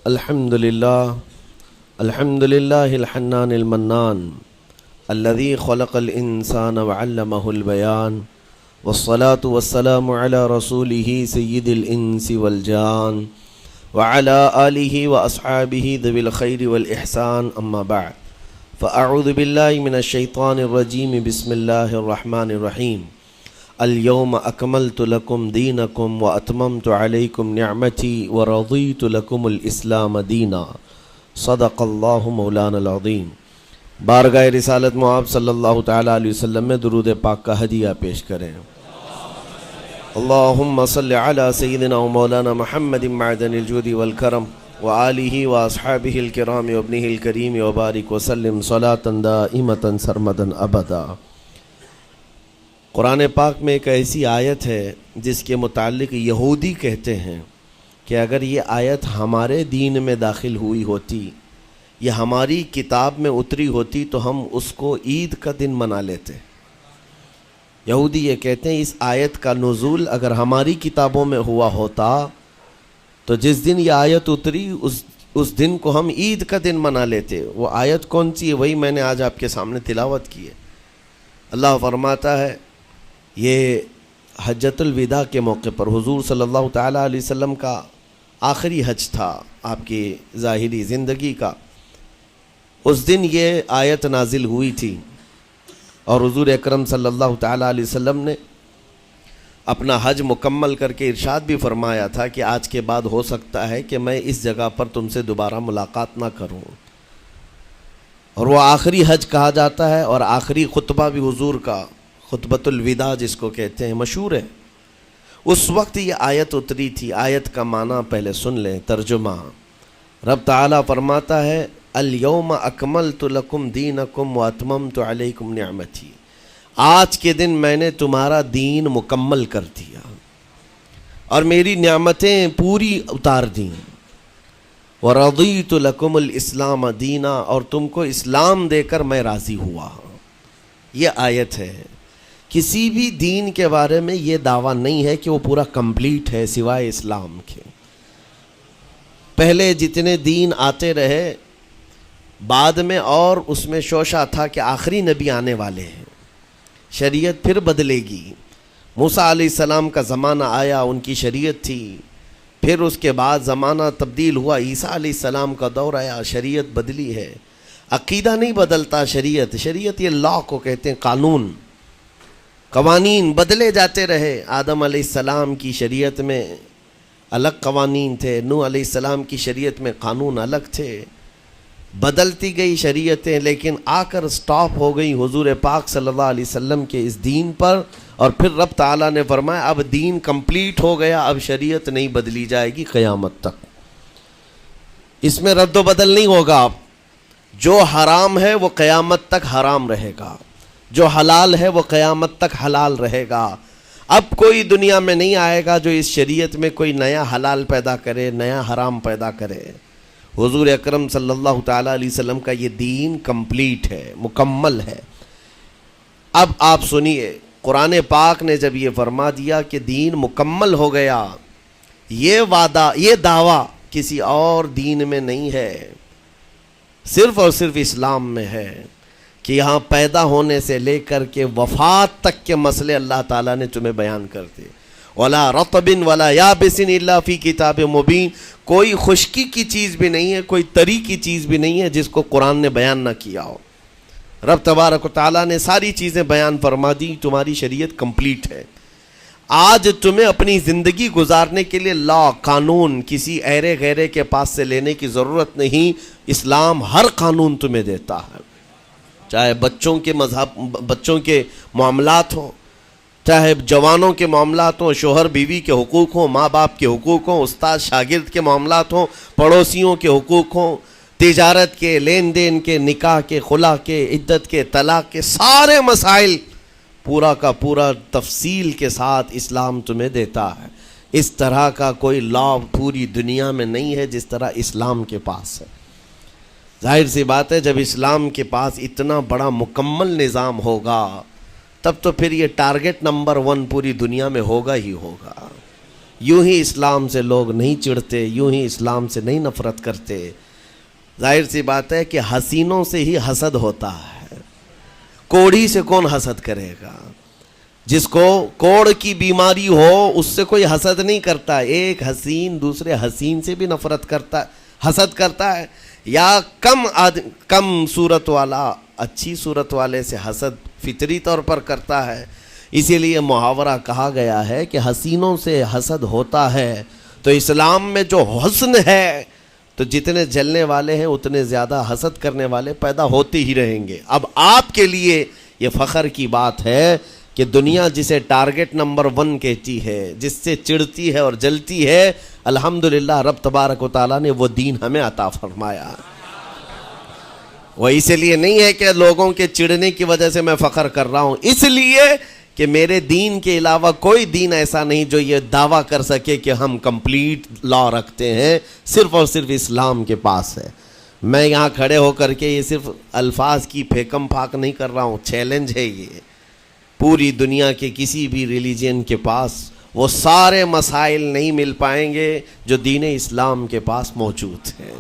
الحمد لله الحنان المنان الذي خلق الإنسان وعلمه البيان والصلاة والسلام على رسوله سيد الإنس والجان وعلى آله وأصحابه ذوي الخير والإحسان أما بعد فأعوذ بالله من الشيطان الرجيم بسم الله الرحمن الرحيم اليوم أكملت لكم دينكم وأتممت عليكم نعمتي ورضيت لكم الإسلام دينا صدق الله مولانا العظيم۔ بارگاہ رسالت معاب صلی اللہ تعالیٰ علیہ وسلم میں درود پاک کا ہدیہ پیش کریں۔ اللہم صلی علی سیدنا و مولانا محمد معدن الجود والکرم وآلہ واصحابہ الکرام وابنہ الکریم وبارک وسلم صلاة دائمة سرمدا ابدا۔ قرآن پاک میں ایک ایسی آیت ہے جس کے متعلق یہودی کہتے ہیں کہ اگر یہ آیت ہمارے دین میں داخل ہوئی ہوتی یا ہماری کتاب میں اتری ہوتی تو ہم اس کو عید کا دن منا لیتے۔ یہودی یہ کہتے ہیں اس آیت کا نزول اگر ہماری کتابوں میں ہوا ہوتا تو جس دن یہ آیت اتری اس دن کو ہم عید کا دن منا لیتے۔ وہ آیت کون سی ہے وہی میں نے آج آپ کے سامنے تلاوت کی ہے۔ اللہ فرماتا ہے یہ حجۃ الوداع کے موقع پر حضور صلی اللہ تعالیٰ علیہ وسلم کا آخری حج تھا آپ کی ظاہری زندگی کا۔ اس دن یہ آیت نازل ہوئی تھی اور حضور اکرم صلی اللہ تعالیٰ علیہ وسلم نے اپنا حج مکمل کر کے ارشاد بھی فرمایا تھا کہ آج کے بعد ہو سکتا ہے کہ میں اس جگہ پر تم سے دوبارہ ملاقات نہ کروں۔ اور وہ آخری حج کہا جاتا ہے اور آخری خطبہ بھی حضور کا خطبۃ الوداع جس کو کہتے ہیں مشہور ہے۔ اس وقت یہ آیت اتری تھی۔ آیت کا معنی پہلے سن لیں، ترجمہ۔ رب تعالیٰ فرماتا ہے الیوم اکملت لکم دینکم واتممت علیکم نعمتی، آج کے دن میں نے تمہارا دین مکمل کر دیا اور میری نعمتیں پوری اتار دیں۔ ورضیت لکم الاسلام دینا، اور تم کو اسلام دے کر میں راضی ہوا۔ یہ آیت ہے۔ کسی بھی دین کے بارے میں یہ دعویٰ نہیں ہے کہ وہ پورا کمپلیٹ ہے سوائے اسلام کے۔ پہلے جتنے دین آتے رہے بعد میں اور اس میں شوشہ تھا کہ آخری نبی آنے والے ہیں، شریعت پھر بدلے گی۔ موسیٰ علیہ السلام کا زمانہ آیا، ان کی شریعت تھی، پھر اس کے بعد زمانہ تبدیل ہوا، عیسیٰ علیہ السلام کا دور آیا، شریعت بدلی ہے۔ عقیدہ نہیں بدلتا، شریعت یہ لا کو کہتے ہیں، قانون، قوانین بدلے جاتے رہے۔ آدم علیہ السلام کی شریعت میں الگ قوانین تھے، نوح علیہ السلام کی شریعت میں قانون الگ تھے، بدلتی گئی شریعتیں، لیکن آ کر سٹاپ ہو گئی حضور پاک صلی اللہ علیہ وسلم کے اس دین پر۔ اور پھر رب تعالیٰ نے فرمایا اب دین کمپلیٹ ہو گیا، اب شریعت نہیں بدلی جائے گی قیامت تک، اس میں رد و بدل نہیں ہوگا۔ جو حرام ہے وہ قیامت تک حرام رہے گا، جو حلال ہے وہ قیامت تک حلال رہے گا۔ اب کوئی دنیا میں نہیں آئے گا جو اس شریعت میں کوئی نیا حلال پیدا کرے، نیا حرام پیدا کرے۔ حضور اکرم صلی اللہ تعالیٰ علیہ وسلم کا یہ دین کمپلیٹ ہے، مکمل ہے۔ اب آپ سنیے، قرآن پاک نے جب یہ فرما دیا کہ دین مکمل ہو گیا، یہ وعدہ، یہ دعویٰ کسی اور دین میں نہیں ہے، صرف اور صرف اسلام میں ہے کہ یہاں پیدا ہونے سے لے کر کے وفات تک کے مسئلے اللہ تعالیٰ نے تمہیں بیان کر دیے۔ وَلَا رَطْبٍ وَلَا يَابِسٍ إِلَّا فِي كِتَابٍ مُبِينٍ، کوئی خشکی کی چیز بھی نہیں ہے، کوئی تری کی چیز بھی نہیں ہے جس کو قرآن نے بیان نہ کیا ہو۔ رب تبارک و تعالیٰ نے ساری چیزیں بیان فرما دی، تمہاری شریعت کمپلیٹ ہے۔ آج تمہیں اپنی زندگی گزارنے کے لیے لا، قانون کسی ایرے غیرے کے پاس سے لینے کی ضرورت نہیں۔ اسلام ہر قانون تمہیں دیتا ہے، چاہے بچوں کے معاملات ہوں، چاہے جوانوں کے معاملات ہوں، شوہر بیوی کے حقوق ہوں، ماں باپ کے حقوق ہوں، استاد شاگرد کے معاملات ہوں، پڑوسیوں کے حقوق ہوں، تجارت کے، لین دین کے، نکاح کے، خلا کے، عدت کے، طلاق کے، سارے مسائل پورا کا پورا تفصیل کے ساتھ اسلام تمہیں دیتا ہے۔ اس طرح کا کوئی لا پوری دنیا میں نہیں ہے جس طرح اسلام کے پاس ہے۔ ظاہر سی بات ہے جب اسلام کے پاس اتنا بڑا مکمل نظام ہوگا تب تو پھر یہ ٹارگٹ نمبر 1 پوری دنیا میں ہوگا ہی ہوگا۔ یوں ہی اسلام سے لوگ نہیں چڑھتے، یوں ہی اسلام سے نہیں نفرت کرتے۔ ظاہر سی بات ہے کہ حسینوں سے ہی حسد ہوتا ہے، کوڑھی سے کون حسد کرے گا؟ جس کو کوڑ کی بیماری ہو اس سے کوئی حسد نہیں کرتا، ایک حسین دوسرے حسین سے بھی نفرت کرتا، حسد کرتا ہے، یا کم صورت والا اچھی صورت والے سے حسد فطری طور پر کرتا ہے۔ اسی لیے محاورہ کہا گیا ہے کہ حسینوں سے حسد ہوتا ہے، تو اسلام میں جو حسن ہے تو جتنے جلنے والے ہیں اتنے زیادہ حسد کرنے والے پیدا ہوتے ہی رہیں گے۔ اب آپ کے لیے یہ فخر کی بات ہے کہ دنیا جسے ٹارگٹ نمبر 1 کہتی ہے، جس سے چڑھتی ہے اور جلتی ہے، الحمدللہ رب تبارک و تعالیٰ نے وہ دین ہمیں عطا فرمایا۔ وہ اس لیے نہیں ہے کہ لوگوں کے چڑھنے کی وجہ سے میں فخر کر رہا ہوں، اس لیے کہ میرے دین کے علاوہ کوئی دین ایسا نہیں جو یہ دعویٰ کر سکے کہ ہم کمپلیٹ لا رکھتے ہیں، صرف اور صرف اسلام کے پاس ہے۔ میں یہاں کھڑے ہو کر کے یہ صرف الفاظ کی پھیکم پھاک نہیں کر رہا ہوں، چیلنج ہے یہ۔ پوری دنیا کے کسی بھی ریلیجن کے پاس وہ سارے مسائل نہیں مل پائیں گے جو دین اسلام کے پاس موجود ہیں۔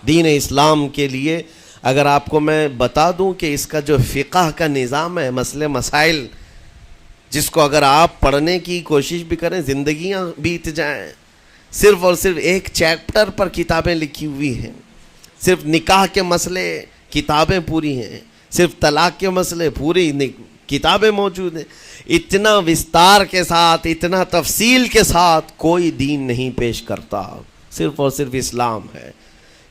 دین اسلام کے لیے اگر آپ کو میں بتا دوں کہ اس کا جو فقہ کا نظام ہے، مسئلے مسائل، جس کو اگر آپ پڑھنے کی کوشش بھی کریں زندگیاں بیت جائیں، صرف اور صرف ایک چیپٹر پر کتابیں لکھی ہوئی ہیں، صرف نکاح کے مسئلے کتابیں پوری ہیں، صرف طلاق کے مسئلے پوری کتابیں موجود ہیں۔ اتنا وستار کے ساتھ، اتنا تفصیل کے ساتھ کوئی دین نہیں پیش کرتا، صرف اور صرف اسلام ہے۔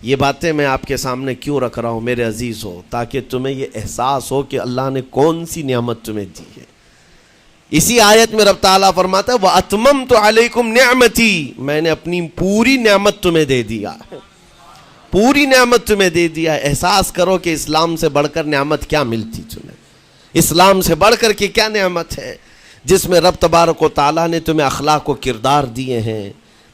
یہ باتیں میں آپ کے سامنے کیوں رکھ رہا ہوں میرے عزیز ہو؟ تاکہ تمہیں یہ احساس ہو کہ اللہ نے کون سی نعمت تمہیں دی ہے۔ اسی آیت میں رب تعالیٰ فرماتا ہے وَأَتْمَمْتُ عَلَيْكُمْ نِعْمَتِي، میں نے اپنی پوری نعمت تمہیں دے دیا، پوری نعمت تمہیں دے دیا۔ احساس کرو کہ اسلام سے بڑھ کر نعمت کیا ملتی تمہیں، اسلام سے بڑھ کر کے کیا نعمت ہے، جس میں رب تبارک و تعالیٰ نے تمہیں اخلاق و کردار دیے ہیں،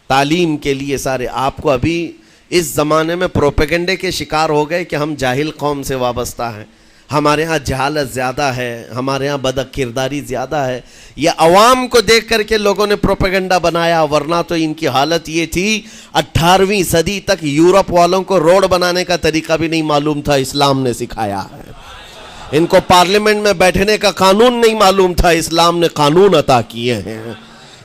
تعلیم کے لیے سارے۔ آپ کو ابھی اس زمانے میں پروپیگنڈے کے شکار ہو گئے کہ ہم جاہل قوم سے وابستہ ہیں، ہمارے ہاں جہالت زیادہ ہے، ہمارے ہاں بد کرداری زیادہ ہے۔ یہ عوام کو دیکھ کر کے لوگوں نے پروپیگنڈا بنایا، ورنہ تو ان کی حالت یہ تھی 18ویں صدی تک یورپ والوں کو روڈ بنانے کا طریقہ بھی نہیں معلوم تھا، اسلام نے سکھایا ہے۔ ان کو پارلیمنٹ میں بیٹھنے کا قانون نہیں معلوم تھا، اسلام نے قانون عطا کیے ہیں۔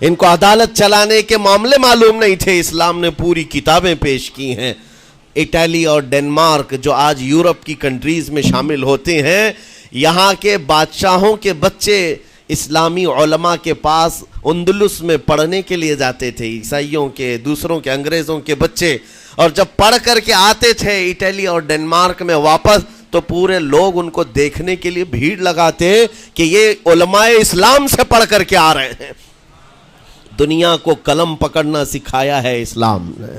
ان کو عدالت چلانے کے معاملے معلوم نہیں تھے، اسلام نے پوری کتابیں پیش کی ہیں۔ اٹلی اور ڈنمارک جو آج یورپ کی کنٹریز میں شامل ہوتے ہیں، یہاں کے بادشاہوں کے بچے اسلامی علماء کے پاس اندلس میں پڑھنے کے لیے جاتے تھے، عیسائیوں کے، دوسروں کے، انگریزوں کے بچے، اور جب پڑھ کر کے آتے تھے اٹلی اور ڈنمارک میں واپس تو پورے لوگ ان کو دیکھنے کے لیے بھیڑ لگاتے کہ یہ علماء اسلام سے پڑھ کر کے آ رہے ہیں۔ دنیا کو قلم پکڑنا سکھایا ہے اسلام نے۔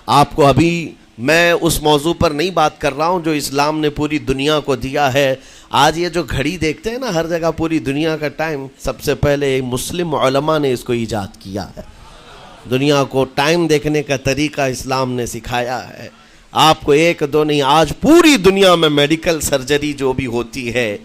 آپ کو ابھی میں اس موضوع پر نہیں بات کر رہا ہوں جو اسلام نے پوری دنیا کو دیا ہے۔ آج یہ جو گھڑی دیکھتے ہیں نا ہر جگہ پوری دنیا کا ٹائم، سب سے پہلے مسلم علماء نے اس کو ایجاد کیا ہے۔ دنیا کو ٹائم دیکھنے کا طریقہ اسلام نے سکھایا ہے۔ آپ کو ایک دو نہیں، آج پوری دنیا میں میڈیکل سرجری جو بھی ہوتی ہے،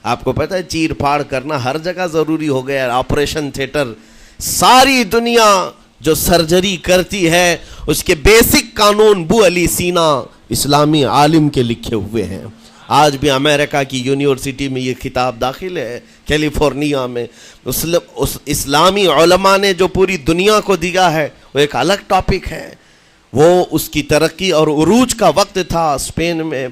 آپ کو پتہ ہے چیر پھاڑ کرنا ہر جگہ ضروری ہو گیا ہے، آپریشن تھیٹر، ساری دنیا جو سرجری کرتی ہے اس کے بیسک قانون بو علی سینا اسلامی عالم کے لکھے ہوئے ہیں۔ آج بھی امریکہ کی یونیورسٹی میں یہ کتاب داخل ہے، کیلیفورنیا میں۔ اسلامی علماء نے جو پوری دنیا کو دیا ہے وہ ایک الگ ٹاپک ہے۔ وہ اس کی ترقی اور عروج کا وقت تھا۔ اسپین میں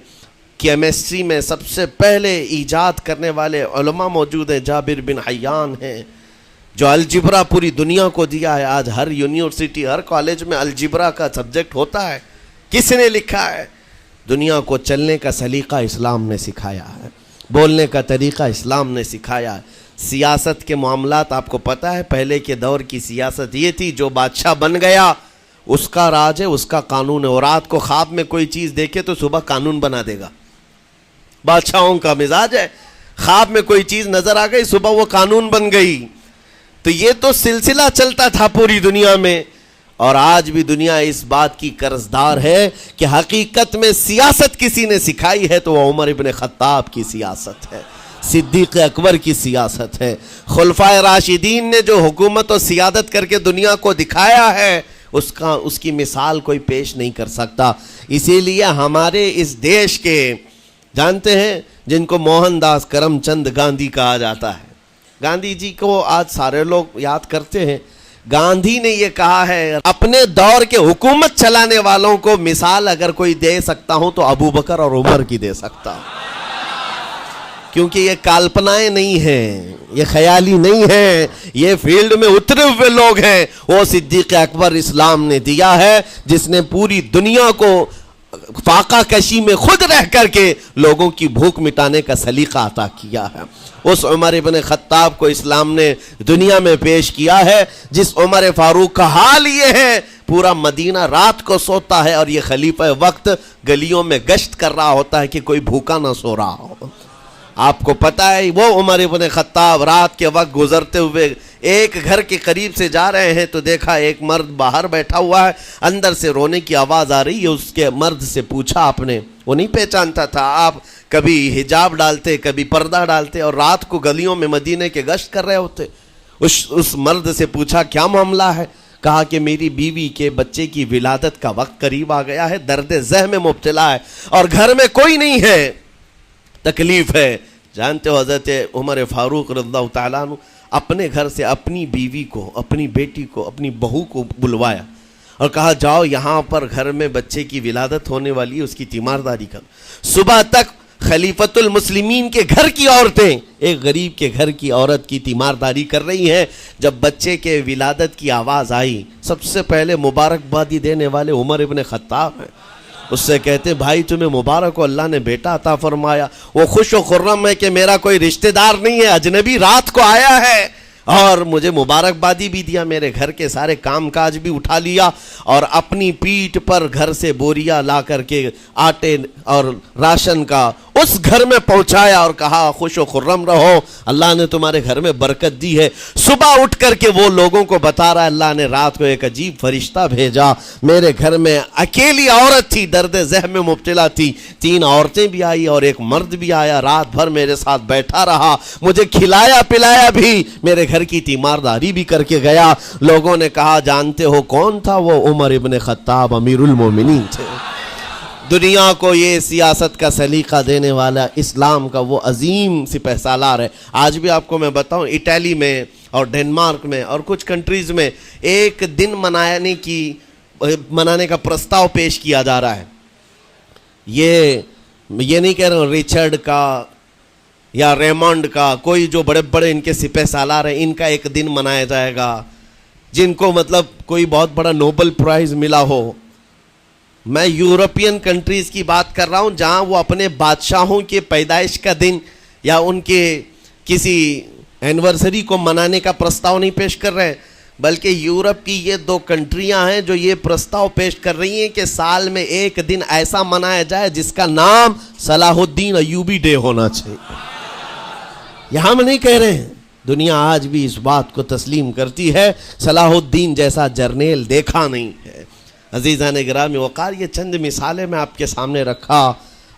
کیمسٹری میں سب سے پہلے ایجاد کرنے والے علماء موجود ہیں، جابر بن حیان ہیں، جو الجبرا پوری دنیا کو دیا ہے۔ آج ہر یونیورسٹی، ہر کالج میں الجبرا کا سبجیکٹ ہوتا ہے۔ کس نے لکھا ہے؟ دنیا کو چلنے کا سلیقہ اسلام نے سکھایا ہے، بولنے کا طریقہ اسلام نے سکھایا ہے۔ سیاست کے معاملات آپ کو پتہ ہے، پہلے کے دور کی سیاست یہ تھی جو بادشاہ بن گیا اس کا راج ہے، اس کا قانون ہے، اور رات کو خواب میں کوئی چیز دیکھے تو صبح قانون بنا دے گا۔ بادشاہوں کا مزاج ہے، خواب میں کوئی چیز نظر آ گئی صبح وہ قانون بن گئی۔ تو یہ تو سلسلہ چلتا تھا پوری دنیا میں، اور آج بھی دنیا اس بات کی قرضدار ہے کہ حقیقت میں سیاست کسی نے سکھائی ہے تو وہ عمر ابن خطاب کی سیاست ہے۔ صدیق اکبر کی سیاست ہے۔ خلفائے راشدین نے جو حکومت و سیادت کر کے دنیا کو دکھایا ہے اس کی مثال کوئی پیش نہیں کر سکتا۔ اسی لیے ہمارے اس دیش کے جانتے ہیں جن کو موہن داس کرم چند گاندھی کہا جاتا ہے، گاندھی جی کو آج سارے لوگ یاد کرتے ہیں۔ گاندھی نے یہ کہا ہے اپنے دور کے حکومت چلانے والوں کو مثال اگر کوئی دے سکتا ہوں تو ابو بکر اور عمر کی دے سکتا ہوں، کیونکہ یہ کالپنائیں نہیں ہیں، یہ خیالی نہیں ہیں، یہ فیلڈ میں اترے ہوئے لوگ ہیں۔ وہ صدیق اکبر اسلام نے دیا ہے جس نے پوری دنیا کو فاقہ کشی میں خود رہ کر کے لوگوں کی بھوک مٹانے کا سلیقہ عطا کیا ہے۔ اس عمر ابن خطاب کو اسلام نے دنیا میں پیش کیا ہے جس عمر فاروق کا حال یہ ہے پورا مدینہ رات کو سوتا ہے اور یہ خلیفہ وقت گلیوں میں گشت کر رہا ہوتا ہے کہ کوئی بھوکا نہ سو رہا ہو۔ آپ کو پتہ ہے وہ عمر ابن خطاب رات کے وقت گزرتے ہوئے ایک گھر کے قریب سے جا رہے ہیں تو دیکھا ایک مرد باہر بیٹھا ہوا ہے، اندر سے رونے کی آواز آ رہی ہے۔ اس کے مرد سے پوچھا آپ نے، وہ نہیں پہچانتا تھا، آپ کبھی حجاب ڈالتے کبھی پردہ ڈالتے اور رات کو گلیوں میں مدینے کے گشت کر رہے ہوتے۔ اس مرد سے پوچھا کیا معاملہ ہے؟ کہا کہ میری بیوی کے بچے کی ولادت کا وقت قریب آ گیا ہے، درد ذہ میں مبتلا ہے اور گھر میں کوئی نہیں ہے، تکلیف ہے۔ جانتے ہو حضرت عمر فاروق رضی اللہ تعالیٰ عنہ اپنے گھر سے اپنی بیوی کو، اپنی بیٹی کو، اپنی بہو کو بلوایا اور کہا جاؤ یہاں پر گھر میں بچے کی ولادت ہونے والی ہے، اس کی تیمارداری کر۔ صبح تک خلیفۃ المسلمین کے گھر کی عورتیں ایک غریب کے گھر کی عورت کی تیمارداری کر رہی ہیں۔ جب بچے کے ولادت کی آواز آئی سب سے پہلے مبارکبادی دینے والے عمر ابن خطاب ہیں۔ اس سے کہتے بھائی تمہیں مبارک ہو، اللہ نے بیٹا عطا فرمایا۔ وہ خوش و خرم ہے کہ میرا کوئی رشتہ دار نہیں ہے، اجنبی رات کو آیا ہے اور مجھے مبارکبادی بھی دیا، میرے گھر کے سارے کام کاج بھی اٹھا لیا اور اپنی پیٹھ پر گھر سے بوریا لا کر کے آٹے اور راشن کا اس گھر میں پہنچایا اور کہا خوش و خرم رہو، اللہ نے تمہارے گھر میں برکت دی ہے۔ صبح اٹھ کر کے وہ لوگوں کو بتا رہا ہے اللہ نے رات کو ایک عجیب فرشتہ بھیجا، میرے گھر میں اکیلی عورت تھی، درد ذہ میں مبتلا تھی، 3 عورتیں بھی آئی اور ایک مرد بھی آیا، رات بھر میرے ساتھ بیٹھا رہا، مجھے کھلایا پلایا بھی، میرے گھر کی تیمارداری بھی کر کے گیا۔ لوگوں نے کہا جانتے ہو کون تھا؟ وہ عمر ابن خطاب امیر المومنین تھے۔ دنیا کو یہ سیاست کا سلیقہ دینے والا اسلام کا وہ عظیم سپہ سالار ہے۔ آج بھی آپ کو میں بتاؤں اٹلی میں اور ڈنمارک میں اور کچھ کنٹریز میں ایک دن منانے کا پرستاؤ پیش کیا جا رہا ہے۔ یہ نہیں کہہ رہا ہوں ریچرڈ کا یا ریمونڈ کا، کوئی جو بڑے بڑے ان کے سپہ سالار ہیں ان کا ایک دن منایا جائے گا جن کو مطلب کوئی بہت بڑا نوبل پرائز ملا ہو۔ میں یورپین کنٹریز کی بات کر رہا ہوں جہاں وہ اپنے بادشاہوں کے پیدائش کا دن یا ان کے کسی اینیورسری کو منانے کا پرستاؤ نہیں پیش کر رہے، بلکہ یورپ کی یہ 2 کنٹریاں ہیں جو یہ پرستاؤ پیش کر رہی ہیں کہ سال میں ایک دن ایسا منایا جائے جس کا نام صلاح الدین ایوبی ڈے ہونا چاہیے۔ یہ ہم نہیں کہہ رہے ہیں، دنیا آج بھی اس بات کو تسلیم کرتی ہے، صلاح الدین جیسا جرنیل دیکھا نہیں ہے۔ عزیزان گرامی وقار، یہ چند مثالیں میں آپ کے سامنے رکھا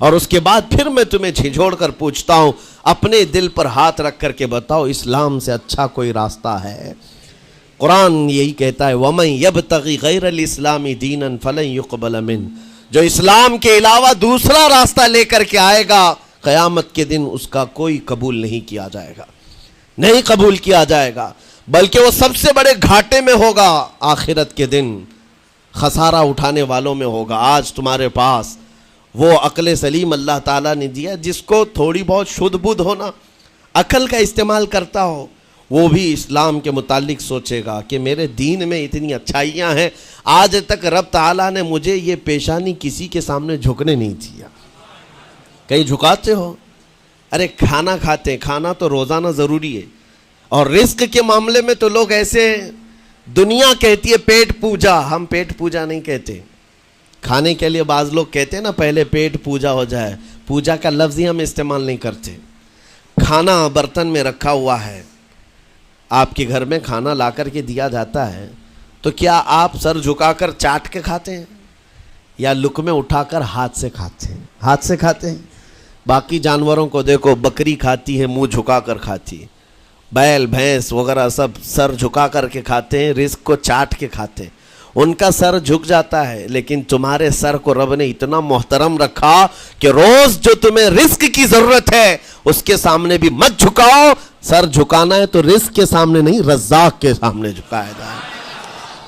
اور اس کے بعد پھر میں تمہیں جھنجھوڑ کر پوچھتا ہوں، اپنے دل پر ہاتھ رکھ کر کے بتاؤ اسلام سے اچھا کوئی راستہ ہے؟ قرآن یہی کہتا ہے وَمَن يَبْتَغِ غَيْرَ الْإِسْلَامِ دِينًا فَلَن يُقْبَلَ مِنْهُ، جو اسلام کے علاوہ دوسرا راستہ لے کر کے آئے گا قیامت کے دن اس کا کوئی قبول نہیں کیا جائے گا، نہیں قبول کیا جائے گا، بلکہ وہ سب سے بڑے گھاٹے میں ہوگا، آخرت کے دن خسارہ اٹھانے والوں میں ہوگا۔ آج تمہارے پاس وہ عقل سلیم اللہ تعالیٰ نے دیا جس کو تھوڑی بہت شدھ بدھ ہونا، عقل کا استعمال کرتا ہو، وہ بھی اسلام کے متعلق سوچے گا کہ میرے دین میں اتنی اچھائیاں ہیں، آج تک رب تعالیٰ نے مجھے یہ پیشانی کسی کے سامنے جھکنے نہیں دیا۔ کہیں جھکاتے ہو؟ ارے کھانا کھاتے ہیں، کھانا تو روزانہ ضروری ہے، اور رزق کے معاملے میں تو لوگ ایسے، دنیا کہتی ہے پیٹ پوجا، ہم پیٹ پوجا نہیں کہتے۔ کھانے کے لیے بعض لوگ کہتے ہیں نا پہلے پیٹ پوجا ہو جائے، پوجا کا لفظ ہی ہم استعمال نہیں کرتے۔ کھانا برتن میں رکھا ہوا ہے، آپ کے گھر میں کھانا لا کر کے دیا جاتا ہے تو کیا آپ سر جھکا کر چاٹ کے کھاتے ہیں یا لقمے اٹھا کر ہاتھ سے کھاتے ہیں؟ ہاتھ سے کھاتے ہیں۔ باقی جانوروں کو دیکھو، بکری کھاتی ہے منہ جھکا کر کھاتی ہے، بیل بھینس وغیرہ سب سر جھکا کر کے کھاتے ہیں، رزق کو چاٹ کے کھاتے ہیں، ان کا سر جھک جاتا ہے، لیکن تمہارے سر کو رب نے اتنا محترم رکھا کہ روز جو تمہیں رزق کی ضرورت ہے اس کے سامنے بھی مت جھکاؤ. سر جھکانا ہے تو رزق کے سامنے نہیں، رزاق کے سامنے جھکایا جائے.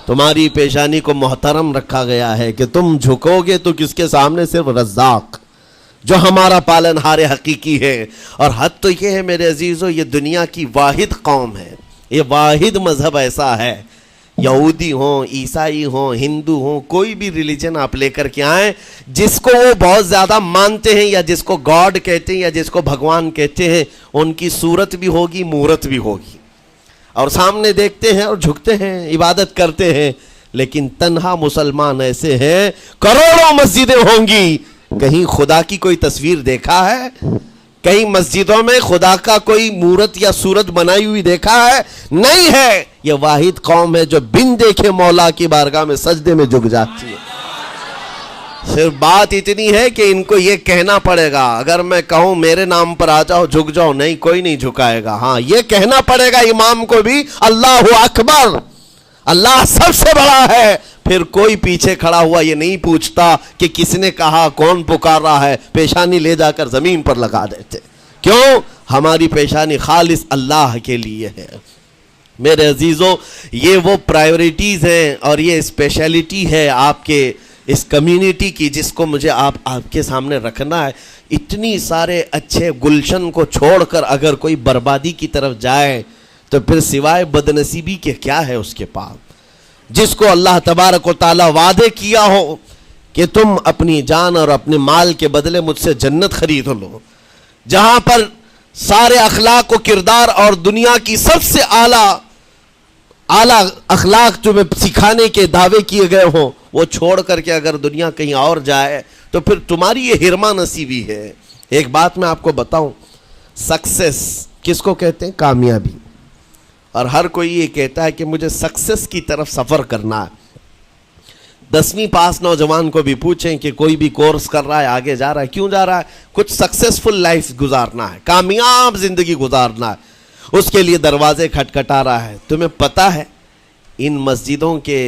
تمہاری پیشانی کو محترم رکھا گیا ہے کہ تم جھکو گے تو کس کے سامنے؟ صرف رزاق جو ہمارا پالنہار حقیقی ہے. اور حد تو یہ ہے میرے عزیزو، یہ دنیا کی واحد قوم ہے، یہ واحد مذہب ایسا ہے، یہودی ہوں، عیسائی ہوں، ہندو ہوں، کوئی بھی ریلیجن آپ لے کر کے آئیں، جس کو وہ بہت زیادہ مانتے ہیں یا جس کو گاڈ کہتے ہیں یا جس کو بھگوان کہتے ہیں، ان کی صورت بھی ہوگی، مورت بھی ہوگی، اور سامنے دیکھتے ہیں اور جھکتے ہیں، عبادت کرتے ہیں. لیکن تنہا مسلمان ایسے ہیں، کروڑوں مسجدیں ہوں گی، کہیں خدا کی کوئی تصویر دیکھا ہے؟ کہیں مسجدوں میں خدا کا کوئی مورت یا صورت بنائی ہوئی دیکھا ہے؟ نہیں ہے. یہ واحد قوم ہے جو بن دیکھے مولا کی بارگاہ میں سجدے میں جھک جاتی ہے. صرف بات اتنی ہے کہ ان کو یہ کہنا پڑے گا، اگر میں کہوں میرے نام پر آ جاؤ جھک جاؤ، نہیں، کوئی نہیں جھکائے گا. ہاں، یہ کہنا پڑے گا امام کو بھی، اللہ اکبر، اللہ سب سے بڑا ہے. پھر کوئی پیچھے کھڑا ہوا یہ نہیں پوچھتا کہ کس نے کہا، کون پکار رہا ہے، پیشانی لے جا کر زمین پر لگا دیتے. کیوں؟ ہماری پیشانی خالص اللہ کے لیے ہے. میرے عزیزو، یہ وہ پرائیورٹیز ہیں اور یہ اسپیشلٹی ہے آپ کے اس کمیونٹی کی، جس کو مجھے آپ کے سامنے رکھنا ہے. اتنی سارے اچھے گلشن کو چھوڑ کر اگر کوئی بربادی کی طرف جائے تو پھر سوائے بدنصیبی کے کیا ہے اس کے پاس؟ جس کو اللہ تبارک و تعالیٰ وعدے کیا ہو کہ تم اپنی جان اور اپنے مال کے بدلے مجھ سے جنت خرید لو، جہاں پر سارے اخلاق و کردار اور دنیا کی سب سے اعلیٰ اخلاق تمہیں سکھانے کے دعوے کیے گئے ہوں، وہ چھوڑ کر کے اگر دنیا کہیں اور جائے تو پھر تمہاری یہ ہرما نصیبی ہے. ایک بات میں آپ کو بتاؤں، سکسیس کس کو کہتے ہیں؟ کامیابی. اور ہر کوئی یہ کہتا ہے کہ مجھے سکسیس کی طرف سفر کرنا ہے. 10ویں پاس نوجوان کو بھی پوچھیں کہ کوئی بھی کورس کر رہا ہے، آگے جا رہا ہے، کیوں جا رہا ہے؟ کچھ سکسیسفل لائف گزارنا ہے، کامیاب زندگی گزارنا ہے، اس کے لیے دروازے کھٹکھٹا رہا ہے. تمہیں پتہ ہے ان مسجدوں کے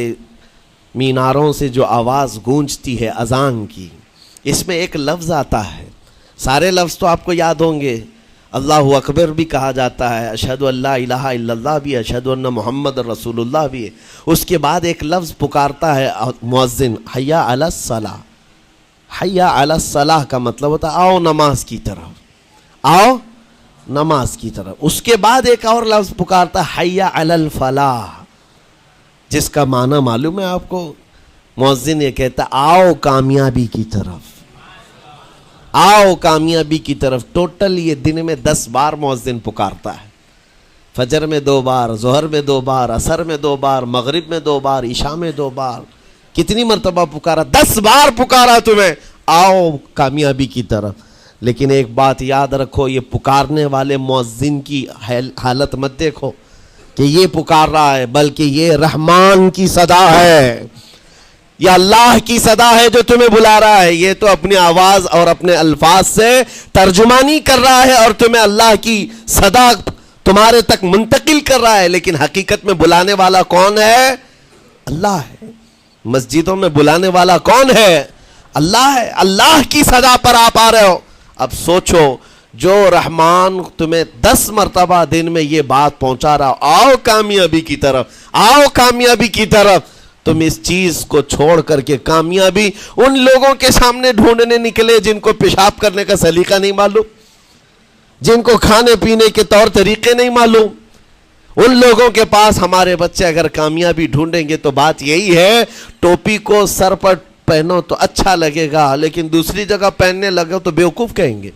میناروں سے جو آواز گونجتی ہے اذان کی، اس میں ایک لفظ آتا ہے، سارے لفظ تو آپ کو یاد ہوں گے، اللہ اکبر بھی کہا جاتا ہے، اشہد ان لا الہ الا اللہ بھی، اشہد ان محمد رسول اللہ بھی ہے. اس کے بعد ایک لفظ پکارتا ہے مؤذن، حی علی الصلاۃ. حی علی الصلاۃ کا مطلب ہوتا ہے آؤ نماز کی طرف، آؤ نماز کی طرف. اس کے بعد ایک اور لفظ پکارتا ہے حی علی الفلاح، جس کا معنی معلوم ہے آپ کو؟ مؤذن یہ کہتا ہے آؤ کامیابی کی طرف، آؤ کامیابی کی طرف. ٹوٹل یہ دن میں 10 بار مؤذن پکارتا ہے. فجر میں 2 بار، ظہر میں 2 بار، عصر میں 2 بار، مغرب میں 2 بار، عشاء میں 2 بار. کتنی مرتبہ پکارا؟ 10 بار پکارا تمہیں، آؤ کامیابی کی طرف. لیکن ایک بات یاد رکھو، یہ پکارنے والے مؤذن کی حالت مت دیکھو کہ یہ پکار رہا ہے، بلکہ یہ رحمان کی صدا ہے، یہ اللہ کی صدا ہے جو تمہیں بلا رہا ہے. یہ تو اپنی آواز اور اپنے الفاظ سے ترجمانی کر رہا ہے اور تمہیں اللہ کی صدا تمہارے تک منتقل کر رہا ہے. لیکن حقیقت میں بلانے والا کون ہے؟ اللہ ہے. مسجدوں میں بلانے والا کون ہے؟ اللہ ہے. اللہ کی صدا پر آپ آ رہے ہو. اب سوچو، جو رحمان تمہیں 10 مرتبہ دن میں یہ بات پہنچا رہا، آؤ کامیابی کی طرف، آؤ کامیابی کی طرف، تم اس چیز کو چھوڑ کر کے کامیابی ان لوگوں کے سامنے ڈھونڈنے نکلے جن کو پیشاب کرنے کا سلیقہ نہیں معلوم، جن کو کھانے پینے کے طور طریقے نہیں معلوم. ان لوگوں کے پاس ہمارے بچے اگر کامیابی ڈھونڈیں گے تو بات یہی ہے، ٹوپی کو سر پر پہنو تو اچھا لگے گا، لیکن دوسری جگہ پہننے لگو تو بیوقوف کہیں گے،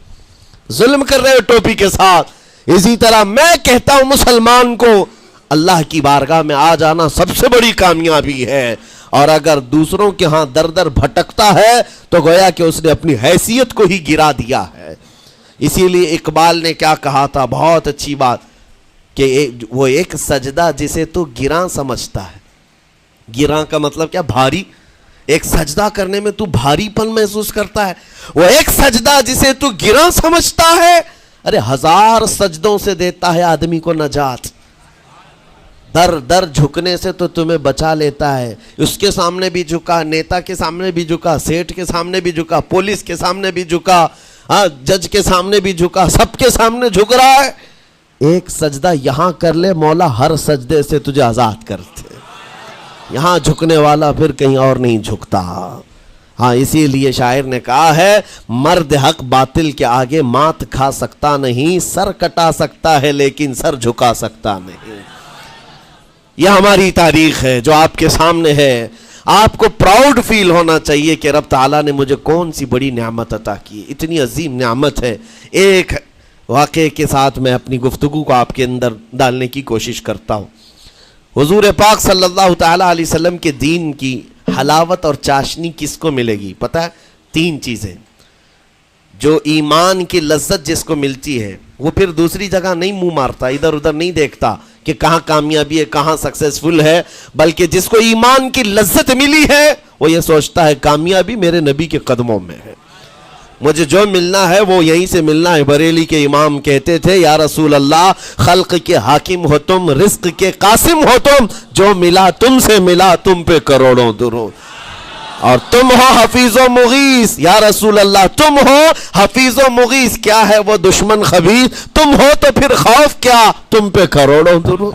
ظلم کر رہے ہو ٹوپی کے ساتھ. اسی طرح میں کہتا ہوں مسلمان کو اللہ کی بارگاہ میں آ جانا سب سے بڑی کامیابی ہے. اور اگر دوسروں کے ہاں در در بھٹکتا ہے تو گویا کہ اس نے اپنی حیثیت کو ہی گرا دیا ہے. اسی لیے اقبال نے کیا کہا تھا، بہت اچھی بات، کہ وہ ایک سجدہ جسے تو گراں سمجھتا ہے. گراں کا مطلب کیا؟ بھاری. ایک سجدہ کرنے میں تو بھاری پن محسوس کرتا ہے، وہ ایک سجدہ جسے تو گراں سمجھتا ہے، ارے 1000 سجدوں سے دیتا ہے آدمی کو نجات۔ در در جھکنے سے تو تمہیں بچا لیتا ہے۔ اس کے سامنے بھی جھکا، نیتا کے سامنے بھی جھکا، سیٹھ کے سامنے بھی جھکا، پولیس کے سامنے بھی جھکا، جج کے سامنے بھی جھکا، سب کے سامنے جھک رہا ہے۔ ایک سجدہ یہاں کر لے، مولا ہر سجدے سے تجھے آزاد کرتے۔ یہاں جھکنے والا پھر کہیں اور نہیں جھکتا۔ ہاں اسی لیے شاعر نے کہا ہے، مرد حق باطل کے آگے مات کھا سکتا نہیں، سر کٹا سکتا ہے لیکن سر جھکا سکتا نہیں۔ یہ ہماری تاریخ ہے جو آپ کے سامنے ہے۔ آپ کو پراؤڈ فیل ہونا چاہیے کہ رب تعالیٰ نے مجھے کون سی بڑی نعمت عطا کی، اتنی عظیم نعمت ہے۔ ایک واقعے کے ساتھ میں اپنی گفتگو کو آپ کے اندر ڈالنے کی کوشش کرتا ہوں۔ حضور پاک صلی اللہ تعالیٰ علیہ وسلم کے دین کی حلاوت اور چاشنی کس کو ملے گی پتہ ہے؟ 3 چیزیں۔ جو ایمان کی لذت جس کو ملتی ہے وہ پھر دوسری جگہ نہیں منہ مارتا، ادھر ادھر نہیں دیکھتا کہ کہاں کامیابی ہے، کہاں سکسیسفل ہے، بلکہ جس کو ایمان کی لذت ملی ہے وہ یہ سوچتا ہے کامیابی میرے نبی کے قدموں میں ہے، مجھے جو ملنا ہے وہ یہیں سے ملنا ہے۔ بریلی کے امام کہتے تھے، یا رسول اللہ خلق کے حاکم ہو تم، رزق کے قاسم ہو تم، جو ملا تم سے ملا تم پہ کروڑوں درود، اور تم ہو حفیظ و مغیث، یا رسول اللہ تم ہو حفیظ و مغیث، کیا ہے وہ دشمن خبیث، تم ہو تو پھر خوف کیا، تم پہ کروڑوں درود۔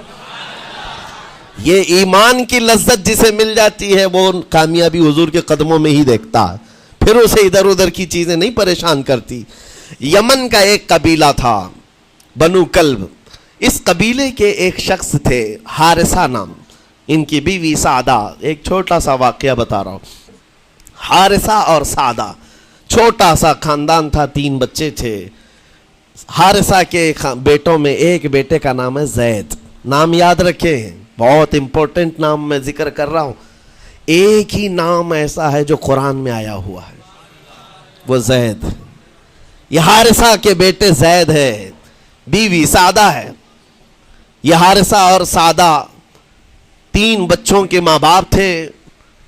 یہ ایمان کی لذت جسے مل جاتی ہے وہ کامیابی حضور کے قدموں میں ہی دیکھتا ہے، پھر اسے ادھر ادھر کی چیزیں نہیں پریشان کرتی۔ یمن کا ایک قبیلہ تھا بنو کلب، اس قبیلے کے ایک شخص تھے حارثہ نام، ان کی بیوی سعدہ۔ ایک چھوٹا سا واقعہ بتا رہا ہوں۔ حارثہ اور سعدہ چھوٹا سا خاندان تھا، 3 بچے تھے۔ حارثہ کے بیٹوں میں ایک بیٹے کا نام ہے زید، نام یاد رکھیں، بہت امپورٹنٹ نام میں ذکر کر رہا ہوں۔ ایک ہی نام ایسا ہے جو قرآن میں آیا ہوا ہے، وہ زید۔ یہ حارثہ کے بیٹے زید ہے، بیوی سعدہ ہے۔ یہ حارثہ اور سعدہ 3 بچوں کے ماں باپ تھے،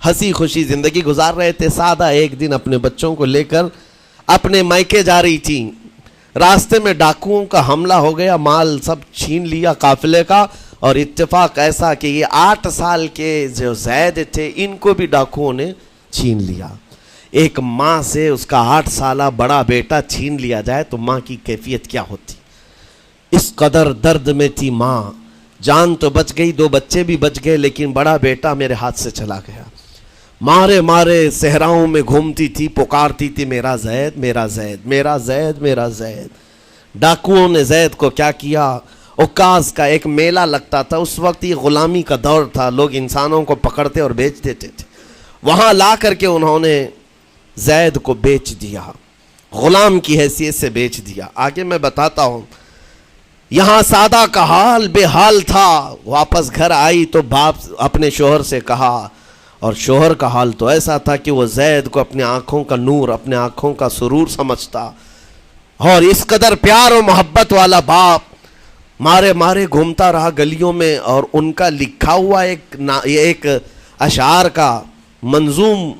ہنسی خوشی زندگی گزار رہے تھے۔ سعدہ ایک دن اپنے بچوں کو لے کر اپنے میکے جا رہی تھی، راستے میں ڈاکوؤں کا حملہ ہو گیا، مال سب چھین لیا قافلے کا، اور اتفاق ایسا کہ یہ 8 سال کے جو زید تھے ان کو بھی ڈاکوؤں نے چھین لیا۔ ایک ماں سے اس کا 8 سالہ بڑا بیٹا چھین لیا جائے تو ماں کی کیفیت کیا ہوتی؟ اس قدر درد میں تھی ماں، جان تو بچ گئی، 2 بچے بھی بچ گئے، لیکن بڑا بیٹا میرے ہاتھ سے چلا گیا۔ مارے مارے صحراؤں میں گھومتی تھی، پکارتی تھی میرا زید میرا زید میرا زید میرا زید۔ ڈاکوؤں نے زید کو کیا کیا؟ عکاظ کا ایک میلہ لگتا تھا، اس وقت یہ غلامی کا دور تھا، لوگ انسانوں کو پکڑتے اور بیچ دیتے تھے، وہاں لا کر کے انہوں نے زید کو بیچ دیا، غلام کی حیثیت سے بیچ دیا۔ آگے میں بتاتا ہوں۔ یہاں سعدہ کا حال بے حال تھا، واپس گھر آئی تو باپ اپنے شوہر سے کہا، اور شوہر کا حال تو ایسا تھا کہ وہ زید کو اپنے آنکھوں کا نور، اپنے آنکھوں کا سرور سمجھتا، اور اس قدر پیار و محبت والا باپ مارے مارے گھومتا رہا گلیوں میں، اور ان کا لکھا ہوا ایک اشعار کا منظوم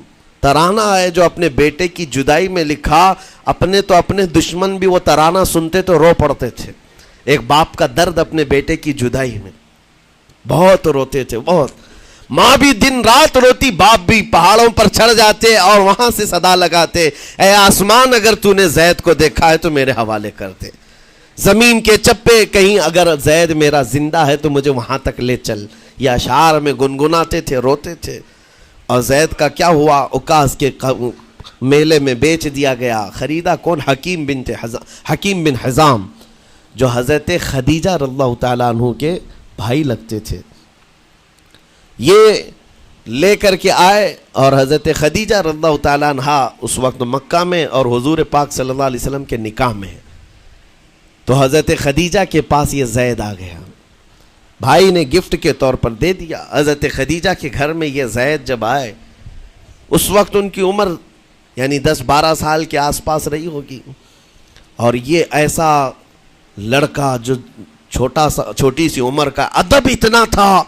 ترانہ ہے جو اپنے بیٹے کی جدائی میں لکھا۔ اپنے تو اپنے دشمن بھی وہ ترانہ سنتے تو رو پڑتے تھے۔ ایک باپ کا درد اپنے بیٹے کی جدائی میں، بہت روتے تھے، بہت۔ ماں بھی دن رات روتی، باپ بھی پہاڑوں پر چڑھ جاتے اور وہاں سے صدا لگاتے، اے آسمان اگر تو نے زید کو دیکھا ہے تو میرے حوالے کر دے، زمین کے چپے کہیں اگر زید میرا زندہ ہے تو مجھے وہاں تک لے چل۔ یہ اشعار میں گنگناتے تھے، روتے تھے۔ اور زید کا کیا ہوا؟ عکاظ کے میلے میں بیچ دیا گیا۔ خریدا کون؟ حکیم بن حزام، جو حضرت خدیجہ رضی اللہ تعالیٰ عنہ کے بھائی لگتے تھے۔ یہ لے کر کے آئے اور حضرت خدیجہ رضی اللہ تعالیٰ عنہ اس وقت مکہ میں اور حضور پاک صلی اللہ علیہ وسلم کے نکاح میں، تو حضرت خدیجہ کے پاس یہ زید آ گیا، بھائی نے گفٹ کے طور پر دے دیا۔ حضرت خدیجہ کے گھر میں یہ زید جب آئے، اس وقت ان کی عمر یعنی 10-12 سال کے آس پاس رہی ہوگی، اور یہ ایسا لڑکا جو چھوٹی سی عمر کا، ادب اتنا تھا،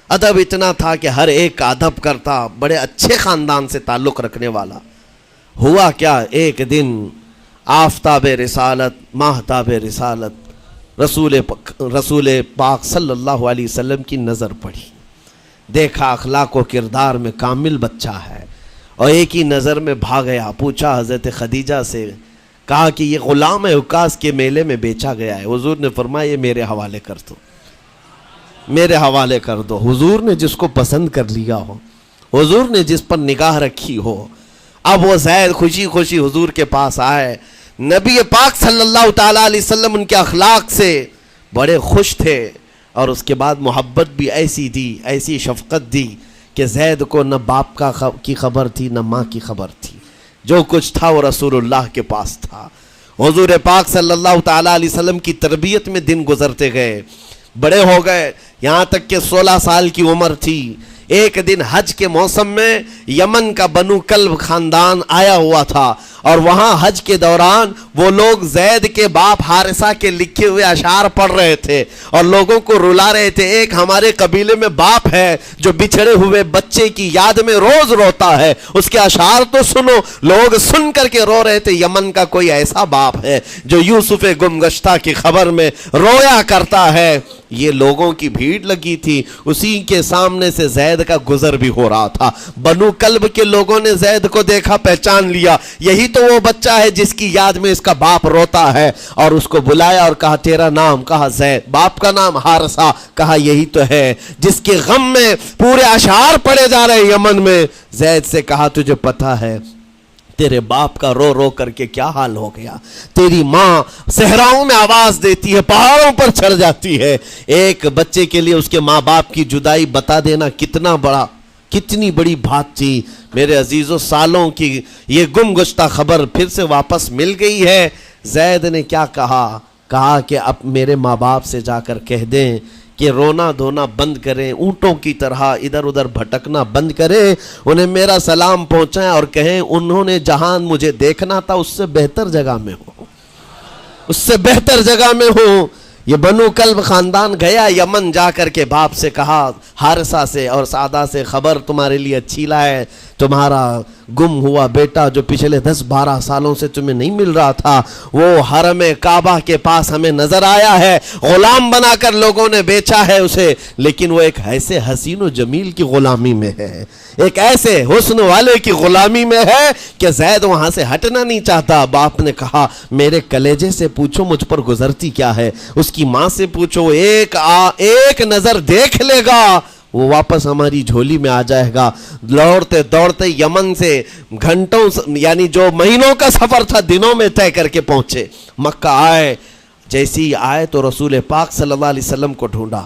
ادب اتنا تھا کہ ہر ایک کا ادب کرتا، بڑے اچھے خاندان سے تعلق رکھنے والا۔ ہوا کیا، ایک دن آفتاب رسالت، ماہتاب رسالت رسول پاک صلی اللہ علیہ وسلم کی نظر پڑی، دیکھا اخلاق و کردار میں کامل بچہ ہے، اور ایک ہی نظر میں بھاگ گیا۔ پوچھا حضرت خدیجہ سے، کہا کہ یہ غلام عکاظ کے میلے میں بیچا گیا ہے۔ حضور نے فرمایا یہ میرے حوالے کر دو، میرے حوالے کر دو۔ حضور نے جس کو پسند کر لیا ہو، حضور نے جس پر نگاہ رکھی ہو، اب وہ زید خوشی خوشی حضور کے پاس آئے۔ نبی پاک صلی اللہ تعالیٰ علیہ وسلم ان کے اخلاق سے بڑے خوش تھے، اور اس کے بعد محبت بھی ایسی دی، ایسی شفقت دی کہ زید کو نہ باپ کی خبر تھی نہ ماں کی خبر تھی، جو کچھ تھا وہ رسول اللہ کے پاس تھا۔ حضور پاک صلی اللہ تعالیٰ علیہ وسلم کی تربیت میں دن گزرتے گئے، بڑے ہو گئے، یہاں تک کہ 16 سال کی عمر تھی۔ ایک دن حج کے موسم میں یمن کا بنو کلب خاندان آیا ہوا تھا، اور وہاں حج کے دوران وہ لوگ زید کے باپ حارثہ کے لکھے ہوئے اشعار پڑھ رہے تھے اور لوگوں کو رلا رہے تھے۔ ایک ہمارے قبیلے میں باپ ہے جو بچھڑے ہوئے بچے کی یاد میں روز روتا ہے، اس کے اشعار تو سنو۔ لوگ سن کر کے رو رہے تھے، یمن کا کوئی ایسا باپ ہے جو یوسف گم گشتہ کی خبر میں رویا کرتا ہے۔ یہ لوگوں کی بھیڑ لگی تھی، اسی کے سامنے سے زید کا گزر بھی ہو رہا تھا۔ بنو کلب کے لوگوں نے زید کو دیکھا، پہچان لیا، یہی تو وہ بچہ ہے جس کی یاد میں اس کا باپ روتا ہے، اور اس کو بلایا اور کہا تیرا نام؟ کہا زید۔ باپ کا نام حارثہ؟ کہا یہی تو ہے جس کے غم میں پورے اشعار پڑھے جا رہے یمن میں۔ زید سے کہا تجھے پتہ ہے تیرے باپ کا رو رو کر کے کیا حال ہو گیا؟ تیری ماں صحراؤں میں آواز دیتی ہے، پہاڑوں پر چڑھ جاتی ہے۔ ایک بچے کے لیے اس کے ماں باپ کی جدائی بتا دینا کتنی بڑی بات تھی۔ میرے عزیزو، سالوں کی یہ گم گشتہ خبر پھر سے واپس مل گئی ہے۔ زید نے کیا کہا کہ اب میرے ماں باپ سے جا کر کہہ دیں کہ رونا دھونا بند کریں، اونٹوں کی طرح ادھر ادھر بھٹکنا بند کریں، انہیں میرا سلام پہنچائیں اور کہیں انہوں نے جہاں مجھے دیکھنا تھا اس سے بہتر جگہ میں ہوں، اس سے بہتر جگہ میں ہوں۔ یہ بنو کلب خاندان گیا یمن، جا کر کے باپ سے کہا، حارثہ سے اور سعدہ سے، خبر تمہارے لیے اچھی لائے، تمہارا گم ہوا بیٹا جو پچھلے 10-12 سالوں سے تمہیں نہیں مل رہا تھا، وہ حرم کعبہ کے پاس ہمیں نظر آیا ہے، غلام بنا کر لوگوں نے بیچا ہے اسے، لیکن وہ ایک ایسے حسین و جمیل کی غلامی میں ہے، ایک ایسے حسن والے کی غلامی میں ہے کہ زید وہاں سے ہٹنا نہیں چاہتا۔ باپ نے کہا میرے کلیجے سے پوچھو مجھ پر گزرتی کیا ہے، اس کی ماں سے پوچھو، ایک نظر دیکھ لے گا وہ واپس ہماری جھولی میں آ جائے گا۔ دوڑتے دوڑتے یمن سے گھنٹوں، یعنی جو مہینوں کا سفر تھا، دنوں میں طے کر کے پہنچے مکہ آئے۔ جیسی آئے تو رسول پاک صلی اللہ علیہ وسلم کو ڈھونڈا،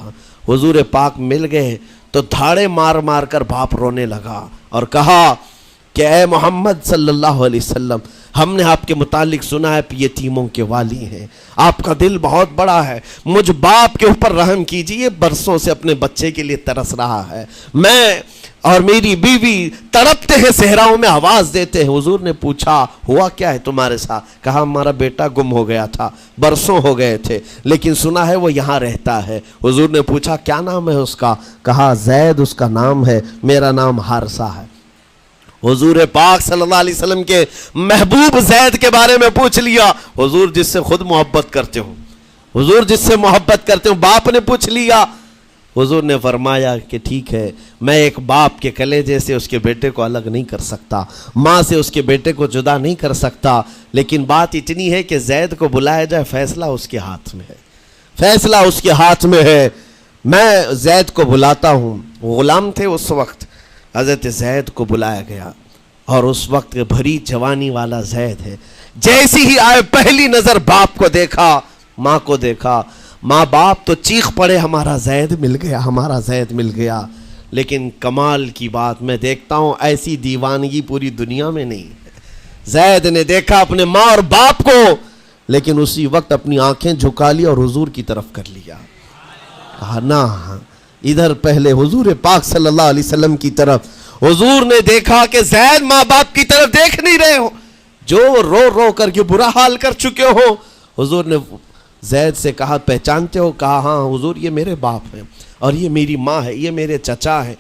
حضور پاک مل گئے تو دھاڑے مار مار کر باپ رونے لگا اور کہا کہ اے محمد صلی اللہ علیہ وسلم، ہم نے آپ کے متعلق سنا ہے یتیموں کے والی ہیں، آپ کا دل بہت بڑا ہے، مجھ باپ کے اوپر رحم کیجئے، برسوں سے اپنے بچے کے لیے ترس رہا ہے، میں اور میری بیوی تڑپتے ہیں، صحراؤں میں آواز دیتے ہیں۔ حضور نے پوچھا ہوا کیا ہے تمہارے ساتھ؟ کہا ہمارا بیٹا گم ہو گیا تھا، برسوں ہو گئے تھے، لیکن سنا ہے وہ یہاں رہتا ہے۔ حضور نے پوچھا کیا نام ہے اس کا؟ کہا زید اس کا نام ہے، میرا نام حارثہ ہے۔ حضور پاک صلی اللہ علیہ وسلم کے محبوب زید کے بارے میں پوچھ لیا۔ حضور جس سے خود محبت کرتے ہو، حضور جس سے محبت کرتے ہو، باپ نے پوچھ لیا۔ حضور نے فرمایا کہ ٹھیک ہے، میں ایک باپ کے کلیجے سے اس کے بیٹے کو الگ نہیں کر سکتا، ماں سے اس کے بیٹے کو جدا نہیں کر سکتا، لیکن بات اتنی ہے کہ زید کو بلایا جائے، فیصلہ اس کے ہاتھ میں ہے، فیصلہ اس کے ہاتھ میں ہے۔ میں زید کو بلاتا ہوں۔ غلام تھے اس وقت، حضرت زید کو بلایا گیا، اور اس وقت بھری جوانی والا زید ہے۔ جیسی ہی آئے پہلی نظر باپ کو دیکھا، ماں کو دیکھا، ماں باپ تو چیخ پڑے ہمارا زید مل گیا، ہمارا زید مل گیا۔ لیکن کمال کی بات میں دیکھتا ہوں ایسی دیوانگی پوری دنیا میں نہیں ہے۔ زید نے دیکھا اپنے ماں اور باپ کو، لیکن اسی وقت اپنی آنکھیں جھکا لی اور حضور کی طرف کر لیا، کہا نہ، ادھر پہلے حضور پاک صلی اللہ علیہ وسلم کی طرف۔ حضور نے دیکھا کہ زید ماں باپ کی طرف دیکھ نہیں رہے ہو، جو رو رو کر کے برا حال کر چکے ہو۔ حضور نے زید سے کہا پہچانتے ہو؟ کہا ہاں حضور یہ میرے باپ ہیں، اور یہ میری ماں ہے، یہ میرے چچا ہے۔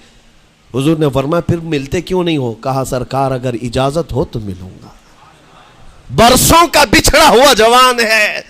حضور نے فرمایا پھر ملتے کیوں نہیں ہو؟ کہا سرکار اگر اجازت ہو تو ملوں گا، برسوں کا بچھڑا ہوا جوان ہے،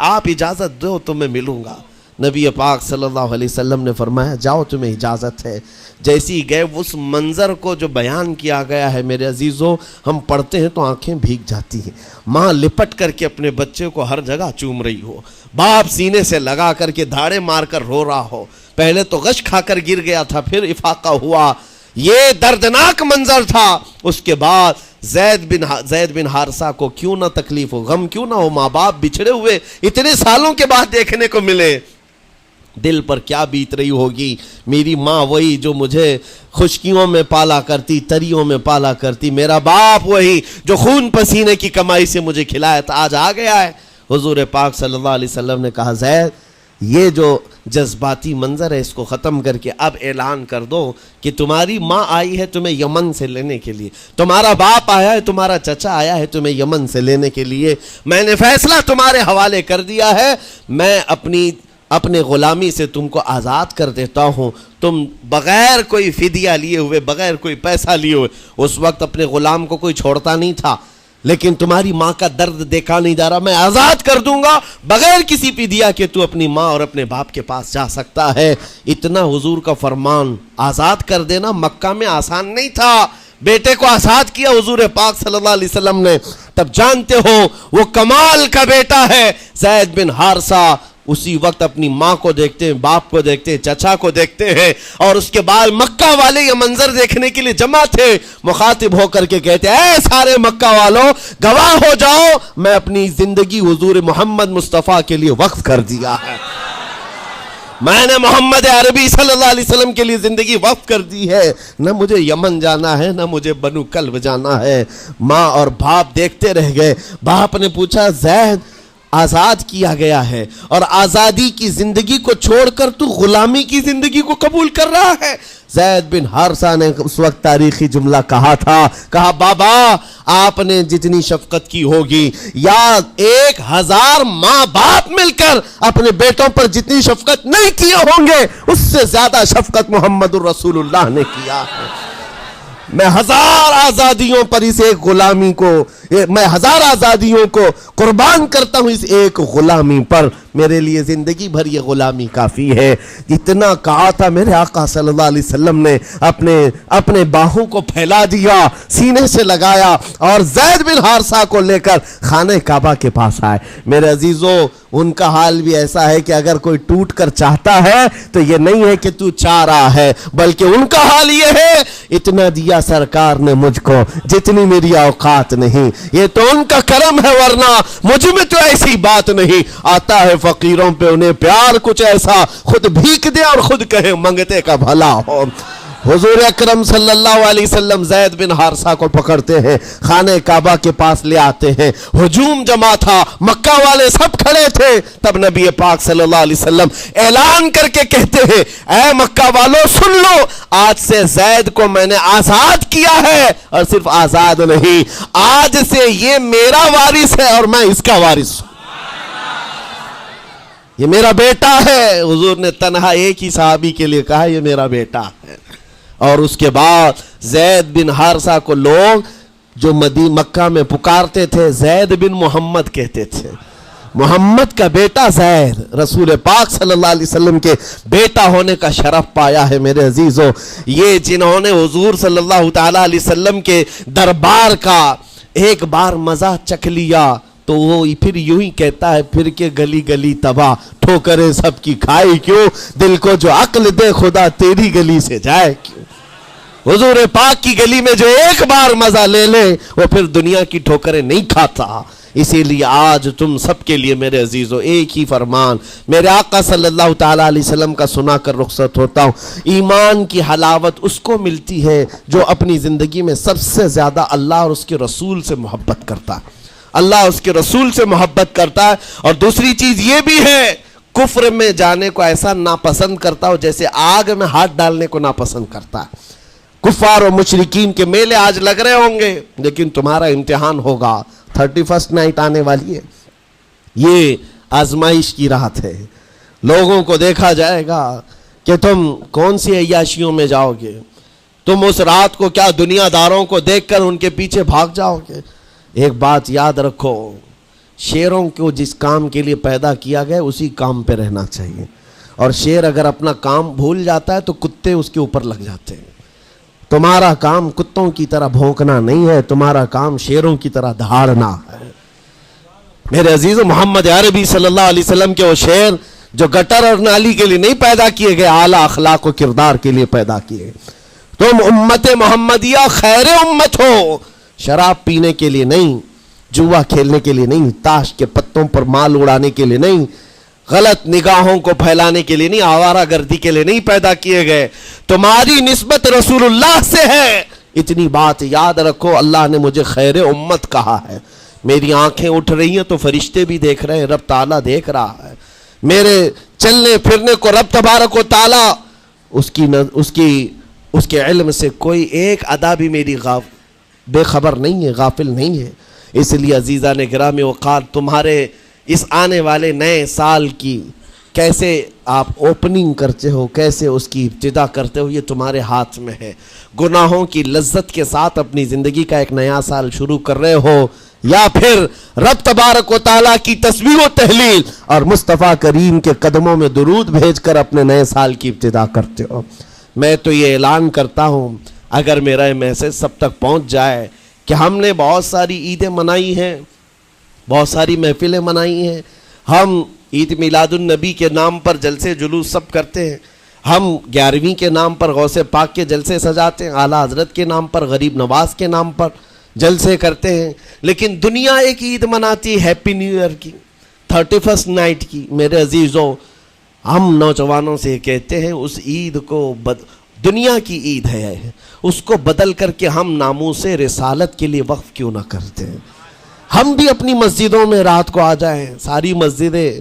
آپ اجازت دو تو میں ملوں گا۔ نبی پاک صلی اللہ علیہ وسلم نے فرمایا جاؤ تمہیں اجازت ہے۔ جیسی گئے اس منظر کو جو بیان کیا گیا ہے میرے عزیزوں، ہم پڑھتے ہیں تو آنکھیں بھیگ جاتی ہیں۔ ماں لپٹ کر کے اپنے بچے کو ہر جگہ چوم رہی ہو، باپ سینے سے لگا کر کے دھاڑے مار کر رو رہا ہو، پہلے تو غش کھا کر گر گیا تھا، پھر افاقہ ہوا، یہ دردناک منظر تھا۔ اس کے بعد زید بن حارثہ کو کیوں نہ تکلیف ہو، غم کیوں نہ ہو، ماں باپ بچھڑے ہوئے اتنے سالوں کے بعد دیکھنے کو ملے، دل پر کیا بیت رہی ہوگی۔ میری ماں وہی جو مجھے خشکیوں میں پالا کرتی، تریوں میں پالا کرتی، میرا باپ وہی جو خون پسینے کی کمائی سے مجھے کھلایا تھا، آج آ گیا ہے۔ حضور پاک صلی اللہ علیہ وسلم نے کہا زید یہ جو جذباتی منظر ہے اس کو ختم کر کے اب اعلان کر دو کہ تمہاری ماں آئی ہے تمہیں یمن سے لینے کے لیے، تمہارا باپ آیا ہے، تمہارا چچا آیا ہے تمہیں یمن سے لینے کے لیے، میں نے فیصلہ تمہارے حوالے کر دیا ہے، میں اپنے غلامی سے تم کو آزاد کر دیتا ہوں، تم بغیر کوئی فدیہ لیے ہوئے، بغیر کوئی پیسہ لیے ہوئے، اس وقت اپنے غلام کو کوئی چھوڑتا نہیں تھا، لیکن تمہاری ماں کا درد دیکھا نہیں جا رہا، میں آزاد کر دوں گا بغیر کسی فدیہ کے، تو اپنی ماں اور اپنے باپ کے پاس جا سکتا ہے۔ اتنا حضور کا فرمان، آزاد کر دینا مکہ میں آسان نہیں تھا۔ بیٹے کو آزاد کیا حضور پاک صلی اللہ علیہ وسلم نے، تب جانتے ہو وہ کمال کا بیٹا ہے زید بن حارثہ۔ اسی وقت اپنی ماں کو دیکھتے ہیں، باپ کو دیکھتے ہیں، چچا کو دیکھتے ہیں، اور اس کے بعد مکہ والے یہ منظر دیکھنے کے لیے جمع تھے، مخاطب ہو کر کے کہتے ہیں اے سارے مکہ والوں گواہ ہو جاؤ، میں اپنی زندگی حضور محمد مصطفیٰ کے لیے وقف کر دیا ہے، میں نے محمد عربی صلی اللہ علیہ وسلم کے لیے زندگی وقف کر دی ہے، نہ مجھے یمن جانا ہے نہ مجھے بنو کلب جانا ہے۔ ماں اور باپ دیکھتے رہ گئے۔ باپ نے پوچھا زید آزاد کیا گیا ہے اور آزادی کی زندگی کو چھوڑ کر تو غلامی کی زندگی کو قبول کر رہا ہے؟ زید بن حارثہ نے اس وقت تاریخی جملہ کہا تھا، کہا بابا آپ نے جتنی شفقت کی ہوگی یا 1000 ماں باپ مل کر اپنے بیٹوں پر جتنی شفقت نہیں کیے ہوں گے اس سے زیادہ شفقت محمد الرسول اللہ نے کیا ہے۔ میں 1000 آزادیوں پر اس ایک غلامی کو، میں 1000 آزادیوں کو قربان کرتا ہوں اس ایک غلامی پر، میرے لیے زندگی بھر یہ غلامی کافی ہے۔ اتنا کہا تھا میرے آقا صلی اللہ علیہ وسلم نے اپنے باہوں کو پھیلا دیا، سینے سے لگایا اور زید بن حارثہ کو لے کر خانہ کعبہ کے پاس آئے۔ میرے عزیزو ان کا حال بھی ایسا ہے کہ اگر کوئی ٹوٹ کر چاہتا ہے تو یہ نہیں ہے کہ تو چاہ رہا ہے، بلکہ ان کا حال یہ ہے اتنا دیا سرکار نے مجھ کو جتنی میری اوقات نہیں، یہ تو ان کا کرم ہے ورنہ مجھ میں تو ایسی بات نہیں۔ آتا ہے فقیروں پہ انہیں پیار کچھ ایسا، خود بھیک دے اور خود کہے منگتے کا بھلا ہو۔ حضور اکرم صلی اللہ علیہ وسلم زید بن حارثہ کو پکڑتے ہیں، خانہ کعبہ کے پاس لے آتے ہیں، ہجوم جمع تھا، مکہ والے سب کھڑے تھے، تب نبی پاک صلی اللہ علیہ وسلم اعلان کر کے کہتے ہیں اے مکہ والوں سن لو، آج سے زید کو میں نے آزاد کیا ہے، اور صرف آزاد نہیں، آج سے یہ میرا وارث ہے اور میں اس کا وارث ہوں، یہ میرا بیٹا ہے۔ حضور نے تنہا ایک ہی صحابی کے لیے کہا یہ میرا بیٹا ہے۔ اور اس کے بعد زید بن حارثہ کو لوگ جو مکہ میں پکارتے تھے زید بن محمد کہتے تھے، محمد کا بیٹا زید، رسول پاک صلی اللہ علیہ وسلم کے بیٹا ہونے کا شرف پایا ہے۔ میرے عزیزو یہ جنہوں نے حضور صلی اللہ تعالی علیہ وسلم کے دربار کا ایک بار مزہ چکھ لیا تو وہ پھر یوں ہی کہتا ہے پھر کے گلی گلی تباہ، ٹھوکریں سب کی کھائی کیوں، دل کو جو عقل دے خدا تیری گلی سے جائے کیوں۔ حضور پاک کی گلی میں جو ایک بار مزہ لے لے وہ پھر دنیا کی ٹھوکریں نہیں کھاتا۔ اسی لیے آج تم سب کے لیے میرے عزیزو ایک ہی فرمان میرے آقا صلی اللہ تعالی علیہ وسلم کا سنا کر رخصت ہوتا ہوں۔ ایمان کی حلاوت اس کو ملتی ہے جو اپنی زندگی میں سب سے زیادہ اللہ اور اس کے رسول سے محبت کرتا ہے، اللہ اس کے رسول سے محبت کرتا ہے۔ اور دوسری چیز یہ بھی ہے کفر میں جانے کو ایسا ناپسند کرتا ہو جیسے آگ میں ہاتھ ڈالنے کو ناپسند کرتا ہے۔ کفار و مشرکین کے میلے آج لگ رہے ہوں گے لیکن تمہارا امتحان ہوگا، 31 نائٹ آنے والی ہے، یہ آزمائش کی رات ہے۔ لوگوں کو دیکھا جائے گا کہ تم کون سی عیاشیوں میں جاؤ گے؟ تم اس رات کو کیا دنیا داروں کو دیکھ کر ان کے پیچھے بھاگ جاؤ گے؟ ایک بات یاد رکھو، شیروں کو جس کام کے لیے پیدا کیا گیا اسی کام پہ رہنا چاہیے، اور شیر اگر اپنا کام بھول جاتا ہے تو کتے اس کے اوپر لگ جاتے ہیں۔ تمہارا کام کتوں کی طرح بھونکنا نہیں ہے، تمہارا کام شیروں کی طرح دہاڑنا ہے۔ میرے عزیز محمد عربی صلی اللہ علیہ وسلم کے وہ شیر جو گٹر اور نالی کے لیے نہیں پیدا کیے گئے، اعلیٰ اخلاق و کردار کے لیے پیدا کیے۔ تم امت محمدیہ خیر امت ہو، شراب پینے کے لیے نہیں، جوا کھیلنے کے لیے نہیں، تاش کے پتوں پر مال اڑانے کے لیے نہیں، غلط نگاہوں کو پھیلانے کے لیے نہیں، آوارہ گردی کے لیے نہیں پیدا کیے گئے۔ تمہاری نسبت رسول اللہ سے ہے، اتنی بات یاد رکھو۔ اللہ نے مجھے خیر امت کہا ہے۔ میری آنکھیں اٹھ رہی ہیں تو فرشتے بھی دیکھ رہے ہیں، رب تعالیٰ دیکھ رہا ہے۔ میرے چلنے پھرنے کو رب تبارک و تعالیٰ اس کے علم سے کوئی ایک ادا بھی میری بے خبر نہیں ہے، غافل نہیں ہے۔ اس لیے عزیزان گرامی وقار، تمہارے اس آنے والے نئے سال کی کیسے آپ اوپننگ کرتے ہو، کیسے اس کی ابتدا کرتے ہو، یہ تمہارے ہاتھ میں ہے۔ گناہوں کی لذت کے ساتھ اپنی زندگی کا ایک نیا سال شروع کر رہے ہو، یا پھر رب تبارک و تعالیٰ کی تسبیح و تہلیل اور مصطفیٰ کریم کے قدموں میں درود بھیج کر اپنے نئے سال کی ابتدا کرتے ہو۔ میں تو یہ اعلان کرتا ہوں، اگر میرا یہ میسج سب تک پہنچ جائے کہ ہم نے بہت ساری عیدیں منائی ہیں، بہت ساری محفلیں منائی ہیں، ہم عید میلاد النبی کے نام پر جلسے جلوس سب کرتے ہیں، ہم 11ویں کے نام پر غوث پاک کے جلسے سجاتے ہیں، اعلیٰ حضرت کے نام پر، غریب نواز کے نام پر جلسے کرتے ہیں، لیکن دنیا ایک عید مناتی ہے ہیپی نیو ایئر کی، 31 نائٹ کی۔ میرے عزیزوں، ہم نوجوانوں سے کہتے ہیں اس عید کو دنیا کی عید ہے، اس کو بدل کر کے ہم ناموس رسالت کے لیے وقف کیوں نہ کرتے ہیں؟ ہم بھی اپنی مسجدوں میں رات کو آ جائیں، ساری مسجدیں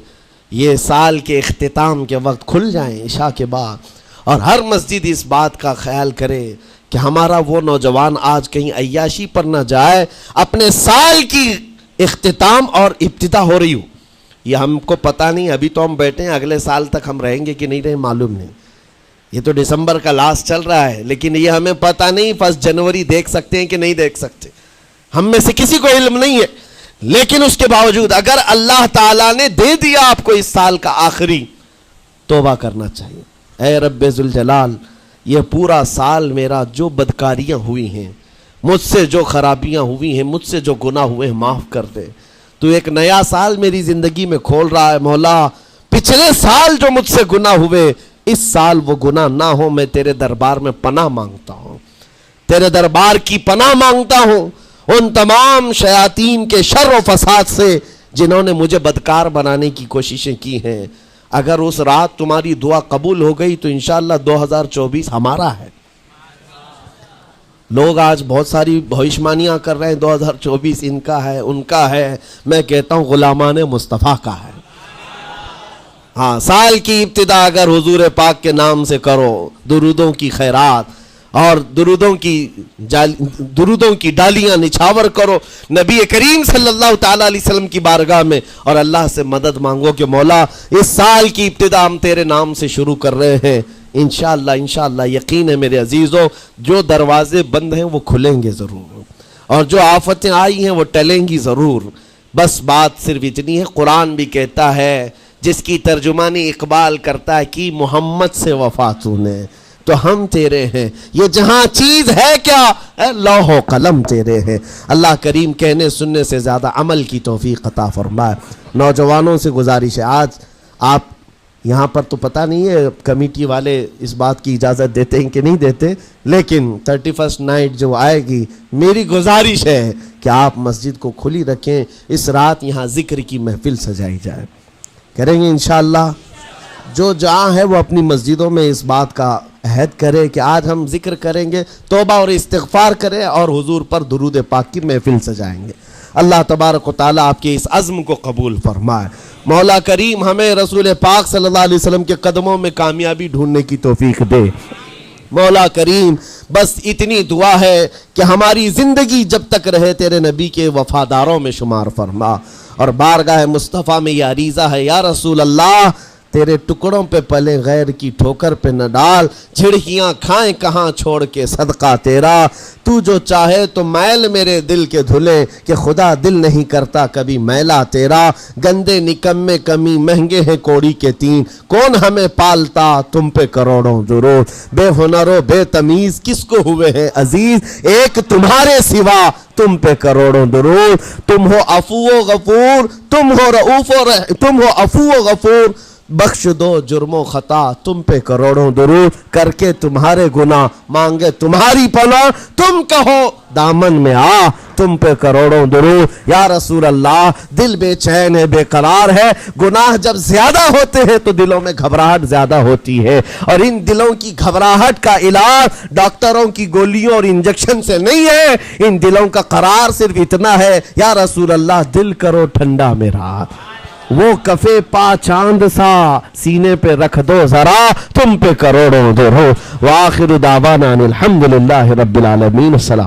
یہ سال کے اختتام کے وقت کھل جائیں عشاء کے بعد، اور ہر مسجد اس بات کا خیال کرے کہ ہمارا وہ نوجوان آج کہیں عیاشی پر نہ جائے، اپنے سال کی اختتام اور ابتدا ہو رہی ہو۔ یہ ہم کو پتہ نہیں، ابھی تو ہم بیٹھے ہیں، اگلے سال تک ہم رہیں گے کہ نہیں رہیں معلوم نہیں۔ یہ تو دسمبر کا لاسٹ چل رہا ہے، لیکن یہ ہمیں پتہ نہیں 1 جنوری دیکھ سکتے ہیں کہ نہیں دیکھ سکتے، ہم میں سے کسی کو علم نہیں ہے۔ لیکن اس کے باوجود اگر اللہ تعالیٰ نے دے دیا آپ کو اس سال کا آخری، توبہ کرنا چاہیے۔ اے رب ذوالجلال، یہ پورا سال میرا جو بدکاریاں ہوئی ہیں، مجھ سے جو خرابیاں ہوئی ہیں، مجھ سے جو گناہ ہوئے ہیں، معاف کر دے۔ تو ایک نیا سال میری زندگی میں کھول رہا ہے، مولا پچھلے سال جو مجھ سے گناہ ہوئے، اس سال وہ گناہ نہ ہو۔ میں تیرے دربار میں پناہ مانگتا ہوں، تیرے دربار کی پناہ مانگتا ہوں ان تمام شیاطین کے شر و فساد سے جنہوں نے مجھے بدکار بنانے کی کوششیں کی ہیں۔ اگر اس رات تمہاری دعا قبول ہو گئی تو انشاءاللہ 2024 ہمارا ہے۔ لوگ آج بہت ساری بھوشمانیاں کر رہے ہیں، 2024 ان کا ہے، ان کا ہے۔ میں کہتا ہوں غلامان مصطفیٰ کا ہے۔ ہاں، سال کی ابتدا اگر حضور پاک کے نام سے کرو، درودوں کی خیرات اور درودوں کی ڈالیاں نچھاور کرو نبی کریم صلی اللہ تعالیٰ علیہ وسلم کی بارگاہ میں، اور اللہ سے مدد مانگو کہ مولا اس سال کی ابتدا ہم تیرے نام سے شروع کر رہے ہیں۔ انشاءاللہ یقین ہے میرے عزیزوں، جو دروازے بند ہیں وہ کھلیں گے ضرور، اور جو آفتیں آئی ہیں وہ ٹلیں گی ضرور۔ بس بات صرف اتنی ہے، قرآن بھی کہتا ہے، جس کی ترجمانی اقبال کرتا ہے کہ محمد سے وفا تو نے، تو ہم تیرے ہیں، یہ جہاں چیز ہے کیا، اے لوح و قلم تیرے ہیں۔ اللہ کریم کہنے سننے سے زیادہ عمل کی توفیق عطا فرمائے۔ نوجوانوں سے گزارش ہے، آج آپ یہاں پر تو پتہ نہیں ہے کمیٹی والے اس بات کی اجازت دیتے ہیں کہ نہیں دیتے، لیکن 31 نائٹ جو آئے گی، میری گزارش ہے کہ آپ مسجد کو کھلی رکھیں، اس رات یہاں ذکر کی محفل سجائی جائے، کریں گے انشاءاللہ۔ جو جہاں ہے وہ اپنی مسجدوں میں اس بات کا عہد کرے کہ آج ہم ذکر کریں گے، توبہ اور استغفار کریں، اور حضور پر درود پاک کی محفل سجائیں گے۔ اللہ تبارک و تعالیٰ آپ کے اس عزم کو قبول فرمائے۔ مولا کریم ہمیں رسول پاک صلی اللہ علیہ وسلم کے قدموں میں کامیابی ڈھونڈنے کی توفیق دے۔ مولا کریم بس اتنی دعا ہے کہ ہماری زندگی جب تک رہے تیرے نبی کے وفاداروں میں شمار فرما، اور بارگاہ مصطفیٰ میں یہ عریضہ ہے، یا رسول اللہ تیرے ٹکڑوں پہ پلے غیر کی ٹھوکر پہ نہ ڈال، جھڑکیاں کھائیں کہاں چھوڑ کے صدقہ تیرا، تو جو چاہے تو میل میرے دل کے دھلے، کہ خدا دل نہیں کرتا کبھی میلا تیرا، گندے نکمے کمی مہنگے ہیں کوڑی کے تین، کون ہمیں پالتا تم پہ کروڑوں درود، بے ہنر و بے تمیز کس کو ہوئے ہیں عزیز، ایک تمہارے سوا تم پہ کروڑوں درود، تم ہو عفو و غفور، تم ہو عفو و غفور، بخش دو جرم و خطا تم پہ کروڑوں درود، کر کے تمہارے گناہ مانگے تمہاری پناہ، تم کہو دامن میں آ تم پہ کروڑوں درود، یا رسول اللہ دل بے چین ہے بے قرار ہے، گناہ جب زیادہ ہوتے ہیں تو دلوں میں گھبراہٹ زیادہ ہوتی ہے، اور ان دلوں کی گھبراہٹ کا علاج ڈاکٹروں کی گولیوں اور انجیکشن سے نہیں ہے، ان دلوں کا قرار صرف اتنا ہے، یا رسول اللہ دل کرو ٹھنڈا میرا، وہ کفے پا چاند سا سینے پہ رکھ دو ذرا تم پہ کروڑوں درود، وآخر دعوانا الحمدللہ رب العالمین، السلام۔